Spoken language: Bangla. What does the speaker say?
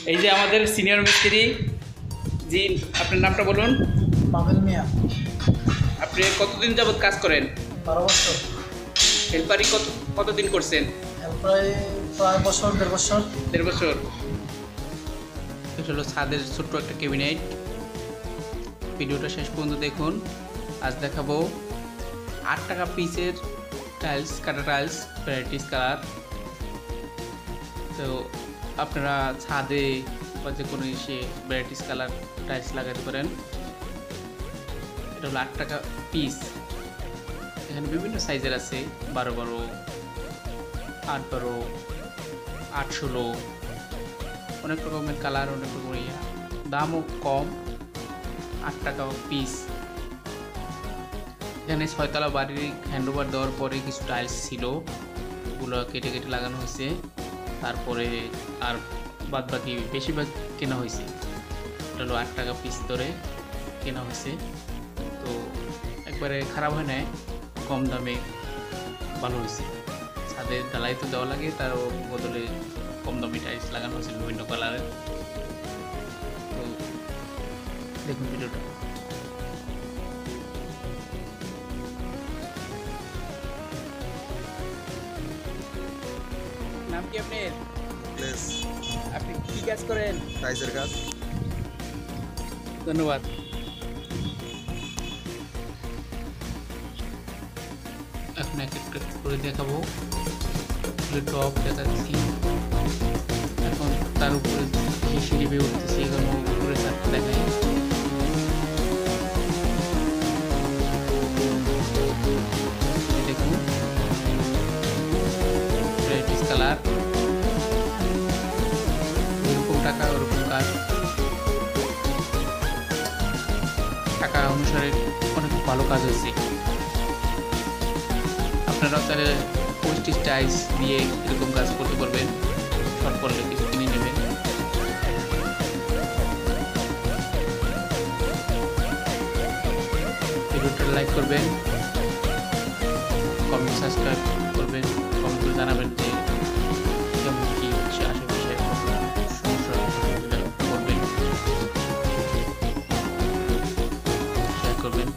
এই যে আমাদের সিনিয়র মিস্ত্রি জি, আপনার নামটা বলুন। পাবেল মিয়া। আপনি কতদিন যাবত কাজ করেন? 12 বছর। হেল্পারি কতদিন করছেন? প্রায় বছর, 1.5 বছর। 1.5 বছর। এটা হলো ছাদের ছোট্ট একটা ক্যাবিনেট। ভিডিওটা শেষ পর্যন্ত দেখুন। আজ দেখাবো 8 টাকা পিসের টাইলস, কাটা টাইলস, ভ্যারাইটিস কালার। তো আপনারা ছাদে বা যে কোনো ইসে ভ্যারাইটিস কালার টাইলস লাগাতে পারেন। এটা হলো 8 টাকা পিস। এখানে বিভিন্ন সাইজের আছে, 12-12, 8-12, 8-16, অনেক রকমের কালার, অনেক রকমের দামও কম। 8 টাকা পিস। এখানে 6 তলা বাড়ির হ্যান্ডওভার দেওয়ার পরে কিছু টাইলস ছিল, ওগুলো কেটে কেটে লাগানো হয়েছে। তারপরে আর বাদ বাকি বেশিরভাগ কেনা হয়েছে। এটা হলো 8 টাকা পিস ধরে কেনা হয়েছে। তো একবারে খারাপ হয় নাই, কম দামে ভালো হয়েছে। ছাদে ঢালাই তো দেওয়া লাগে, তার বদলে কম দামি টাইলস লাগানো হয়েছে বিভিন্ন কালারের। তো দেখুন ভিডিওটা। নাম কি আপনার? প্লেস আপনি কি কাজ করেন? টাইসের কাজ। ধন্যবাদ। এখন এক একটা করে দেখাবো। টপ দেখাচ্ছি, এখন তার উপরে যে সিঁড়ি বেয়ে উঠতেছি, এখন উপরে ছাদটা দেখাই। দেখুন ভ্যারাইটিস কালার, যেরকম টাকা ওরকম কাজ। টাকা অনুসারে অনেক ভালো কাজ হয়েছে। আপনারাও তাহলে পোস্টিজ টাইলস দিয়ে এরকম কাজ করতে পারবেন। শর্ট করলে কিছু কিনে নেবেন। ভিডিওটা লাইক করবেন, কমেন্ট সাবস্ক্রাইব করবেন, কমেন্ট করে জানাবেন যে কেমন কী হচ্ছে, আশেপাশে সমস্যা করবেন, শেয়ার করবেন।